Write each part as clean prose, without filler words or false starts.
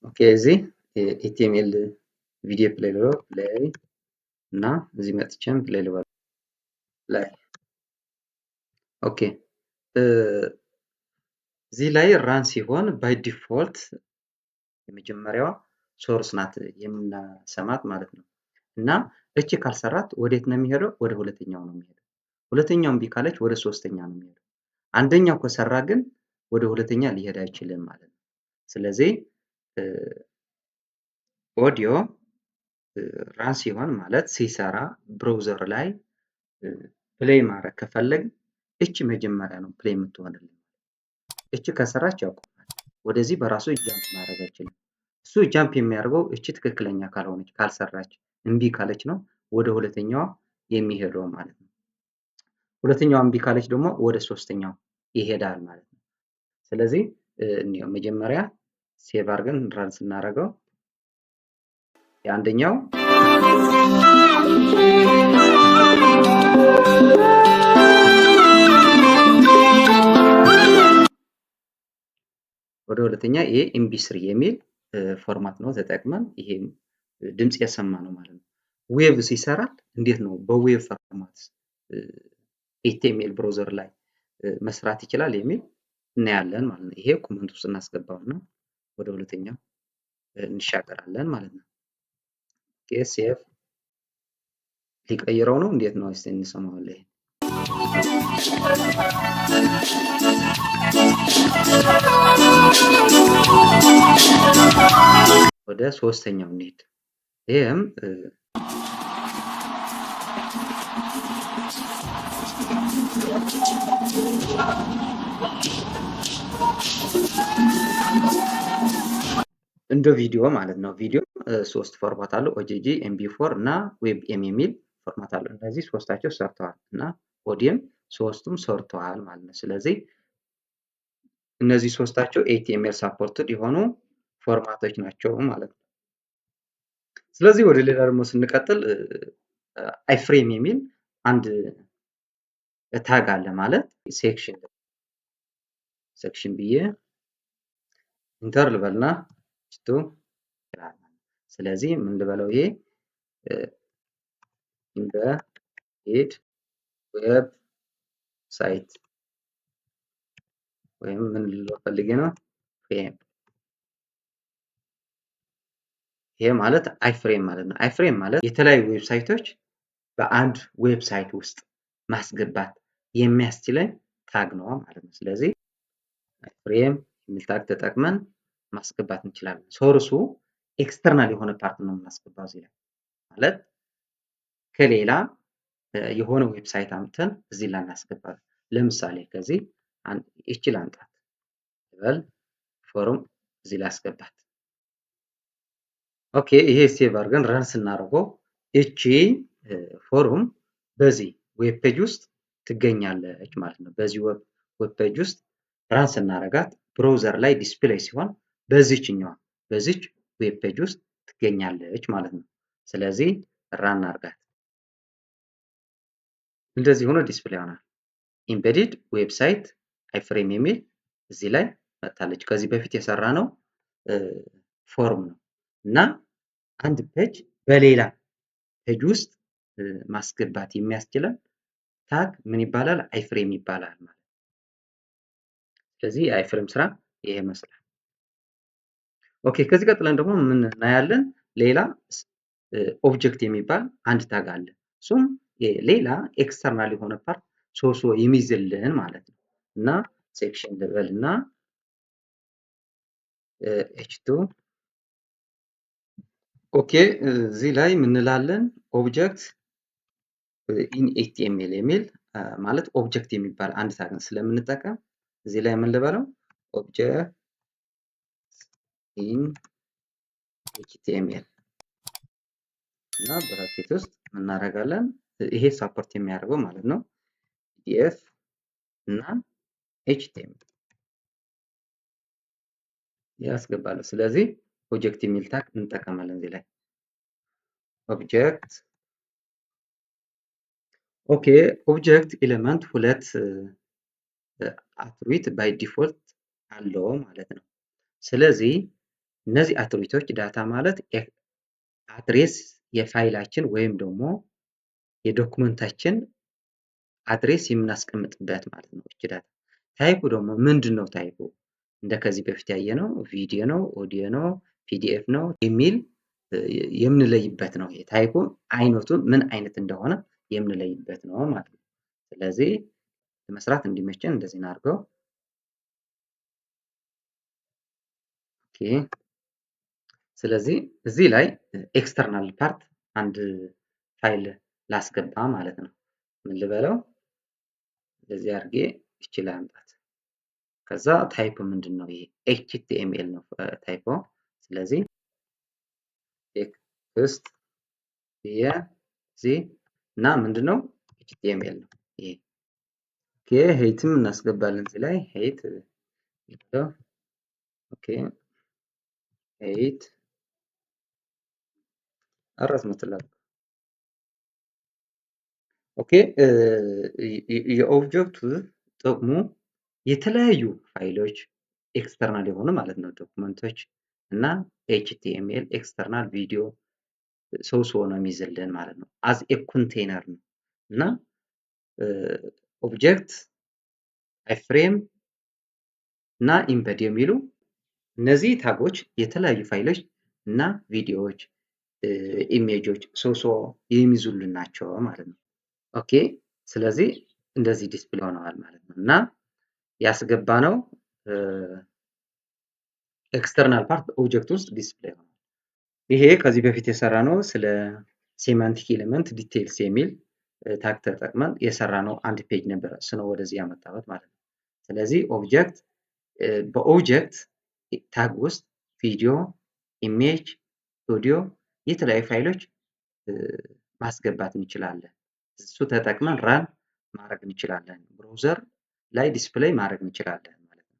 ኦኬ እዚህ ኤችቲኤምኤል ቪዲዮ ፕሌይ ልበለው ፕሌይ እና እዚህ መጥቼም ፕሌይ ልበለው ላይ ኦኬ እዚህ ላይ ራን ሲሆን ባይ ዲፎልት የመጀመሪያዋ ሶርስ ናት የምናሰማት ማለት ነው። እና እቺ ካልሰራት ወዴት ነው የሚሄደው? ወደ ሁለተኛው ነው የሚሄደው። ሁለተኛው እምቢ ካለች ወደ ሶስተኛ ነው የሚሄደው። አንደኛው ከሰራ ግን ወደ ሁለተኛ ሊሄድ አይችልም ማለት ነው። ስለዚህ ኦዲዮ ራን ሲሆን ማለት ሲሰራ ብራውዘር ላይ ፕሌይ ማድረግ ከፈለግ እቺ መጀመሪያ ነው ፕሌይ የምትሆንልን። እቺ ከሰራች ያቆማል። ወደዚህ በራሱ ጃምፕ ማድረግ አይችልም። እሱ ጃምፕ የሚያደርገው እቺ ትክክለኛ ካልሆነች ካልሰራች እምቢ ካለች ነው ወደ ሁለተኛዋ የሚሄደው ማለት ነው። ሁለተኛዋ እምቢ ካለች ደግሞ ወደ ሶስተኛው ይሄዳል ማለት ነው። ስለዚህ መጀመሪያ ሴቭ አድርገን ራን ስናደርገው የአንደኛው ወደ ሁለተኛ ይሄ ኤምቢ3 የሚል ፎርማት ነው ተጠቅመን ይሄ ድምጽ ያሰማ ነው ማለት ነው። ዌብ ሲሰራል እንዴት ነው በዌብ ፎርማት ኤችቲኤምኤል ብራውዘር ላይ መስራት ይችላል የሚል እናያለን ማለት ነው። ይሄ ኮመንት ውስጥ እናስገባውና ወደ ሁለተኛው እንሻገራለን ማለት ነው። ሴቭ ሊቀይረው ነው እንዴት ነው? እስቲ እንሰማዋለን። ወደ ሶስተኛው እንሂድ። ይሄም እንደ ቪዲዮ ማለት ነው። ቪዲዮ ሶስት ፎርማት አለው ኦጂጂ፣ ኤምቢ4 እና ዌብ ኤም የሚል ፎርማት አለው። እነዚህ ሶስታቸው ሰርተዋል እና ኦዲየም ሶስቱም ሰርተዋል ማለት ነው። ስለዚህ እነዚህ ሶስታቸው ኤችቲኤምኤል ሳፖርትድ የሆኑ ፎርማቶች ናቸው ማለት ነው። ስለዚህ ወደ ሌላ ደግሞ ስንቀጥል አይፍሬም የሚል አንድ ታግ አለ ማለት ሴክሽን ብዬ ኢንተር ልበልና ስለዚህ ምን ልበለው ይሄ ኢንበዴድ ዌብ ሳይት ወይም ምን ልለው ፈልጌ ነው ፍሬም። ይሄ ማለት አይፍሬም ማለት ነው። አይፍሬም ማለት የተለያዩ ዌብሳይቶች በአንድ ዌብሳይት ውስጥ ማስገባት የሚያስችለን ታግ ነው ማለት ነው። ስለዚህ አይፍሬም የሚል ታግ ተጠቅመን ማስገባት እንችላለን። ሶርሱ ኤክስተርናል የሆነ ፓርት ነው የምናስገባው እዚህ ላይ ማለት ከሌላ የሆነ ዌብሳይት አምጥተን እዚህ ላይ እናስገባለን። ለምሳሌ ከዚህ እቺ ላምጣት ይበል ፎርም እዚህ ላይ አስገባት። ኦኬ ይሄ ሴቭ አድርገን ረን ስናደርገው እቺ ፎርም በዚህ ዌብ ፔጅ ውስጥ ትገኛለች ማለት ነው። በዚህ ዌብ ፔጅ ውስጥ ራን ስናደርጋት ብራውዘር ላይ ዲስፕሌይ ሲሆን በዚህኛዋ በዚች ዌብ ፔጅ ውስጥ ትገኛለች ማለት ነው። ስለዚህ ራን አድርጋት እንደዚህ ሆኖ ዲስፕሌይ ይሆናል። ኢምቤድድ ዌብሳይት አይፍሬም የሚል እዚህ ላይ መጣለች። ከዚህ በፊት የሰራ ነው ፎርም ነው እና አንድ ፔጅ በሌላ ፔጅ ውስጥ ማስገባት የሚያስችለን ታግ ምን ይባላል? አይፍሬም ይባላል ማለት ነው። ስለዚህ የአይፍሬም ስራ ይሄ ይመስላል። ኦኬ ከዚህ ቀጥለን ደግሞ ምን እናያለን? ሌላ ኦብጀክት የሚባል አንድ ታግ አለ። እሱም ሌላ ኤክስተርናል የሆነ ፓርት ሶርሱ የሚይዝልን ማለት ነው እና ሴክሽን ልበል እና ኤች2 ኦኬ እዚህ ላይ ምንላለን? ኦብጀክት ኢን ኤችቲኤምኤል የሚል ማለት ኦብጀክት የሚባል አንድ ታግን ስለምንጠቀም እዚህ ላይ ምን ልበለው? ኦብጀክት ኢን ኤችቲኤምኤል እና ብራኬት ውስጥ እናደርጋለን። ይሄ ሳፖርት የሚያደርገው ማለት ነው ፒዲኤፍ እና ኤችቲኤምኤል ያስገባል። ስለዚህ ኦብጀክት የሚል ታግ እንጠቀማለን እዚህ ላይ ኦብጀክት ኦኬ ኦብጀክት ኤሌመንት ሁለት አትሪቢዩት ባይ ዲፎልት አለው ማለት ነው። ስለዚህ እነዚህ አትሪቢዩቶች ዳታ ማለት አድሬስ የፋይላችን ወይም ደግሞ የዶክመንታችን አድሬስ የምናስቀምጥበት ማለት ነው። እቺ ዳታ ታይፑ ደግሞ ምንድን ነው? ታይፑ እንደ ከዚህ በፊት ያየነው ቪዲዮ ነው፣ ኦዲዮ ነው፣ ፒዲኤፍ ነው የሚል የምንለይበት ነው። ታይፑ አይነቱ ምን አይነት እንደሆነ የምንለይበት ነው ማለት ነው። ስለዚህ ለመስራት እንዲመቸን እንደዚህ እናድርገው። ኦኬ። ስለዚህ እዚህ ላይ ኤክስተርናል ፓርት አንድ ፋይል ላስገባ ማለት ነው። ምን ልበለው? እንደዚህ አድርጌ ይችላል አምጣት። ከዛ ታይፕ ምንድን ነው? ይሄ ኤችቲኤምኤል ነው ታይፕ። ስለዚህ ቴክስት የዚህ እና ምንድነው ኤችቲኤምኤል ነው ይሄ። ኦኬ ሄይትም እናስገባለን እዚህ ላይ ሄይት። ኦኬ ሄይት አራስ መጥላት። ኦኬ የኦብጀክቱ ጥቅሙ የተለያዩ ፋይሎች ኤክስተርናል የሆኑ ማለት ነው ዶክመንቶች እና ኤችቲኤምኤል ኤክስተርናል ቪዲዮ ሰው ነው የሚይዝልን ማለት ነው። አዝ ኤ ኮንቴነር ነው እና ኦብጀክት አይፍሬም እና ኢምበድ የሚሉ እነዚህ ታጎች የተለያዩ ፋይሎች እና ቪዲዮዎች ኢሜጆች ሰው የሚይዙልን ናቸው ማለት ነው። ኦኬ ስለዚህ እንደዚህ ዲስፕሌይ ሆነዋል ማለት ነው እና ያስገባ ነው ኤክስተርናል ፓርት ኦብጀክት ውስጥ ዲስፕሌይ ሆኗል። ይሄ ከዚህ በፊት የሰራ ነው ስለ ሴማንቲክ ኤሌመንት ዲቴይልስ የሚል ታግ ተጠቅመን የሰራ ነው አንድ ፔጅ ነበረ። እሱ ነው ወደዚህ ያመጣሁት ማለት ነው። ስለዚህ ኦብጀክት በኦብጀክት ታግ ውስጥ ቪዲዮ፣ ኢሜጅ፣ ኦዲዮ የተለያዩ ፋይሎች ማስገባት እንችላለን። እሱ ተጠቅመን ራን ማድረግ እንችላለን። ብራውዘር ላይ ዲስፕሌይ ማድረግ እንችላለን ማለት ነው።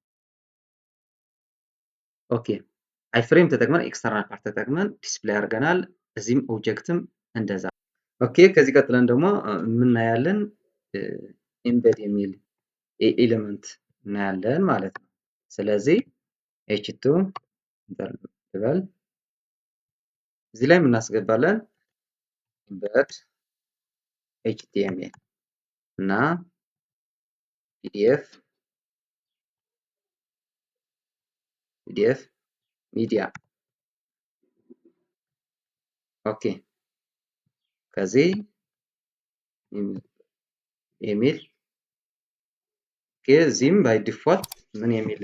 ኦኬ አይፍሬም ተጠቅመን ኤክስተርናል ፓርት ተጠቅመን ዲስፕሌይ አድርገናል። እዚህም ኦብጀክትም እንደዛ። ኦኬ ከዚህ ቀጥለን ደግሞ የምናያለን ኢምበድ የሚል ኤሌመንት እናያለን ማለት ነው። ስለዚህ ኤች2 ይበል እዚህ ላይ የምናስገባለን ኢምበድ ኤችቲኤምኤል እና ፒዲኤፍ ሚዲያ። ኦኬ ከዚህ የሚል እዚህም ባይ ዲፎልት ምን የሚል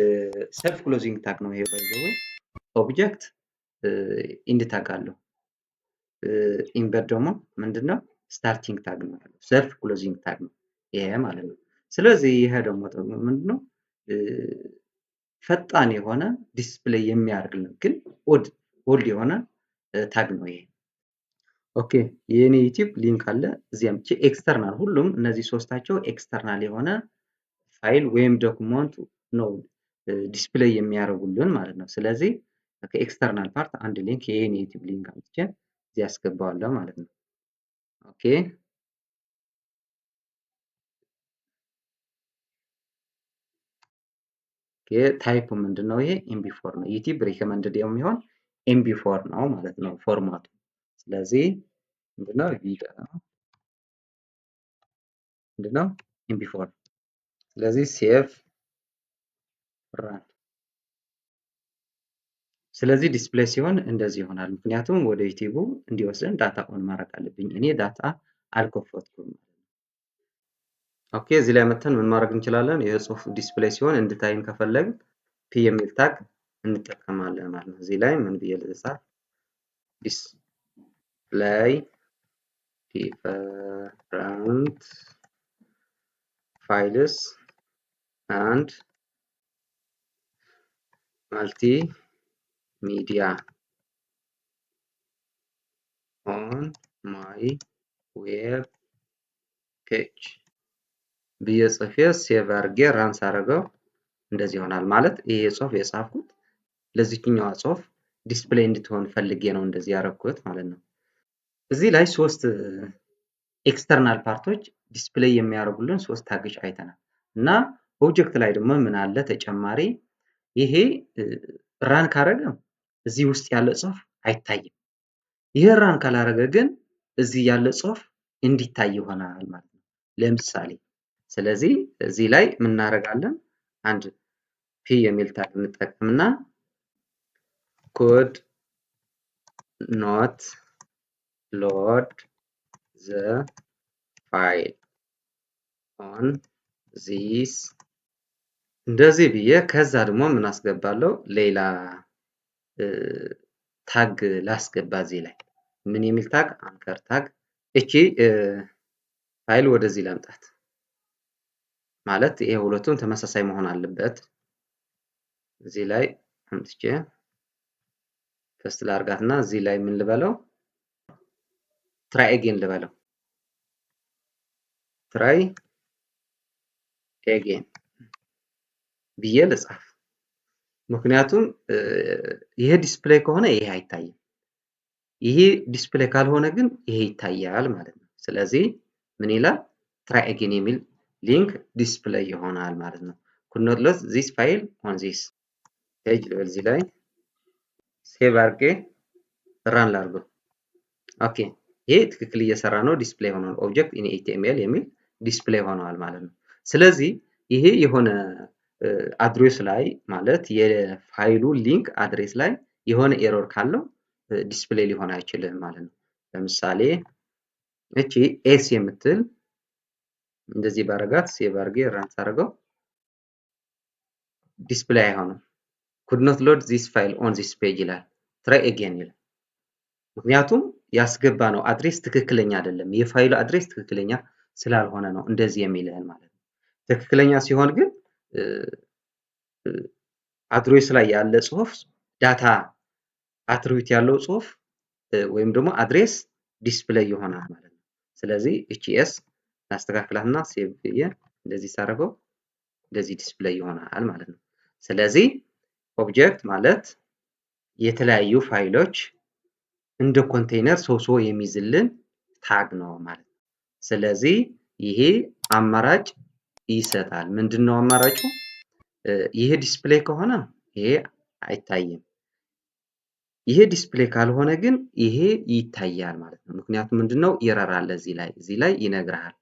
ሰልፍ ክሎዚንግ ታግ ነው ይሄ ባይዘው ኦብጀክት ኢንድ ታግ አለው። ኢምበድ ደግሞ ምንድነው ስታርቲንግ ታግ ነው ያለው። ሰልፍ ክሎዚንግ ታግ ነው ይሄ ማለት ነው። ስለዚህ ይሄ ደግሞ ምንድነው ፈጣን የሆነ ዲስፕሌይ የሚያደርግልን ግን ኦልድ የሆነ ታግ ነው ይሄ። ኦኬ የኔ ዩቲዩብ ሊንክ አለ እዚያም ኤክስተርናል ሁሉም እነዚህ ሶስታቸው ኤክስተርናል የሆነ ፋይል ወይም ዶክመንት ነው ዲስፕሌይ የሚያደርጉልን ማለት ነው። ስለዚህ ከኤክስተርናል ፓርት አንድ ሊንክ የኔ ዩቲዩብ ሊንክ አምጥቼ እዚህ አስገባዋለሁ ማለት ነው። ኦኬ ታይፕ ምንድነው? ይሄ ኤምቢ4 ነው። ዩቲዩብ ሪከመንድድ የሚሆን ኤምቢ4 ነው ማለት ነው ፎርማቱ። ስለዚህ ምንድነው ኤምቢ4። ስለዚህ ሴቭ ራን። ስለዚህ ዲስፕሌይ ሲሆን እንደዚህ ይሆናል። ምክንያቱም ወደ ዩቲዩቡ እንዲወስደን ዳታ ኦን ማድረግ አለብኝ። እኔ ዳታ አልከፈትኩም። ኦኬ እዚህ ላይ መተን ምን ማድረግ እንችላለን? ይሄ ጽሁፍ ዲስፕሌይ ሲሆን እንድታይን ከፈለግን ፒ የሚል ታግ እንጠቀማለን ማለት ነው። እዚህ ላይ ምን ብዬ ልጻፍ? ዲስፕሌይ ዲፈረንት ፋይልስ አንድ ማልቲ ሚዲያ ኦን ማይ ዌብ ፔጅ ብዬ ጽፌ ሴቭ አድርጌ ራን ሳደርገው እንደዚህ ይሆናል ማለት ይሄ ጽሁፍ የጻፍኩት ለዚህኛዋ ጽሁፍ ዲስፕሌይ እንድትሆን ፈልጌ ነው እንደዚህ ያደረኩት ማለት ነው። እዚህ ላይ ሶስት ኤክስተርናል ፓርቶች ዲስፕሌይ የሚያደርጉልን ሶስት ታጎች አይተናል እና ኦብጀክት ላይ ደግሞ ምን አለ ተጨማሪ ይሄ ራን ካደረገ እዚህ ውስጥ ያለ ጽሁፍ አይታይም። ይህ ራን ካላረገ ግን እዚህ ያለ ጽሁፍ እንዲታይ ይሆናል ማለት ነው። ለምሳሌ ስለዚህ እዚህ ላይ ምን እናደርጋለን? አንድ ፒ የሚል ታግ እንጠቀምና could not load the file on this እንደዚህ ብዬ ከዛ ደግሞ ምን አስገባለሁ? ሌላ ታግ ላስገባ እዚህ ላይ ምን የሚል ታግ? አንከር ታግ። እቺ ፋይል ወደዚህ ላምጣት ማለት ይሄ ሁለቱም ተመሳሳይ መሆን አለበት። እዚህ ላይ አምጥቼ ፔስት ላርጋትና እዚህ ላይ ምን ልበለው? ትራይ አጌን ልበለው። ትራይ አጌን ብዬ ልጻፍ። ምክንያቱም ይሄ ዲስፕሌይ ከሆነ ይሄ አይታይም። ይሄ ዲስፕሌይ ካልሆነ ግን ይሄ ይታያል ማለት ነው። ስለዚህ ምን ይላል? ትራይ አጌን የሚል ሊንክ ዲስፕሌይ ይሆናል ማለት ነው። could not load this file on this page ልበል እዚህ ላይ ሴቭ አድርጌ ራን ላድርገው። ኦኬ ይሄ ትክክል እየሰራ ነው። ዲስፕሌይ ሆኗል። ኦብጀክት ኢን ኤችቲኤምኤል የሚል ዲስፕሌይ ሆኗል ማለት ነው። ስለዚህ ይሄ የሆነ አድሬስ ላይ ማለት የፋይሉ ሊንክ አድሬስ ላይ የሆነ ኤረር ካለው ዲስፕሌይ ሊሆን አይችልም ማለት ነው። ለምሳሌ እቺ ኤስ የምትል እንደዚህ ባረጋት ሴቭ አድርጌ ራን ሳደርገው ዲስፕሌይ አይሆንም። could not load this file on this page ይላል። try again ይላል። ምክንያቱም ያስገባ ነው አድሬስ ትክክለኛ አይደለም። የፋይሉ አድሬስ ትክክለኛ ስላልሆነ ነው እንደዚህ የሚልህን ማለት ነው። ትክክለኛ ሲሆን ግን አድሬስ ላይ ያለ ጽሁፍ ዳታ አትሪቢዩት ያለው ጽሁፍ ወይም ደግሞ አድሬስ ዲስፕሌይ ይሆናል ማለት ነው። ስለዚህ እቺ ኤስ እናስተካክላትና ሴቭ ብዬ እንደዚህ ሳደርገው እንደዚህ ዲስፕሌይ ይሆናል ማለት ነው። ስለዚህ ኦብጀክት ማለት የተለያዩ ፋይሎች እንደ ኮንቴይነር ሶሶ የሚይዝልን ታግ ነው ማለት ነው። ስለዚህ ይሄ አማራጭ ይሰጣል። ምንድነው አማራጩ? ይሄ ዲስፕሌይ ከሆነ ይሄ አይታይም። ይሄ ዲስፕሌይ ካልሆነ ግን ይሄ ይታያል ማለት ነው። ምክንያቱም ምንድነው ኤረር አለ እዚህ ላይ ይነግርሃል።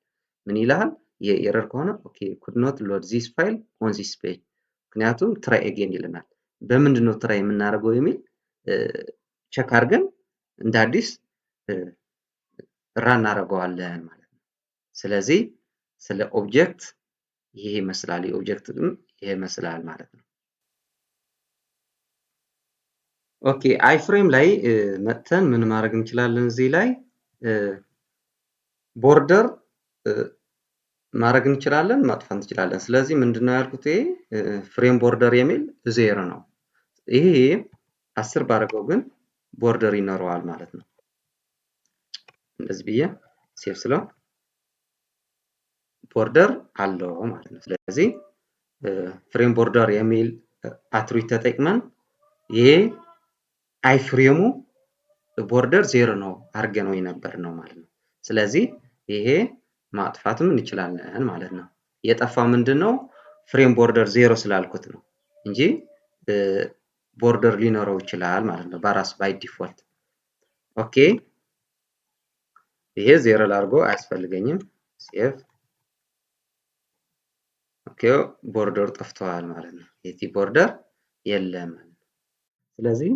ምን ይልሃል? የኤረር ከሆነ ኦኬ could not load this file on this page ምክንያቱም try again ይለናል። በምንድነው ትራይ የምናደርገው የሚል ቼክ አድርገን እንደ አዲስ ራን እናደርገዋለን ማለት ነው። ስለዚህ ስለ ኦብጀክት ይሄ ይመስላል። የኦብጀክት ይሄ ይመስላል ማለት ነው። ኦኬ አይፍሬም ላይ መጥተን ምን ማድረግ እንችላለን? እዚህ ላይ ቦርደር ማድረግ እንችላለን፣ ማጥፋት እንችላለን። ስለዚህ ምንድነው ያልኩት? ይሄ ፍሬም ቦርደር የሚል ዜሮ ነው። ይሄ 10 ባደረገው ግን ቦርደር ይኖረዋል ማለት ነው። እንደዚህ ብዬ ሴቭ ስለው ቦርደር አለው ማለት ነው። ስለዚህ ፍሬም ቦርደር የሚል አትሪቢዩት ተጠቅመን ይሄ አይፍሬሙ ቦርደር ዜሮ ነው አድርገን ነው የነበር ነው ማለት ነው። ስለዚህ ይሄ ማጥፋትም እንችላለን ማለት ነው። የጠፋው ምንድነው? ፍሬም ቦርደር ዜሮ ስላልኩት ነው እንጂ ቦርደር ሊኖረው ይችላል ማለት ነው በራሱ ባይ ዲፎልት። ኦኬ ይሄ ዜሮ ላድርጎ አያስፈልገኝም። ሴቭ ኦኬ ቦርደር ጠፍቷል ማለት ነው። የቲ ቦርደር የለም። ስለዚህ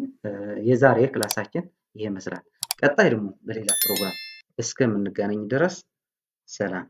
የዛሬ ክላሳችን ይሄ ይመስላል። ቀጣይ ደግሞ በሌላ ፕሮግራም እስከምንገናኝ ድረስ ሰላም።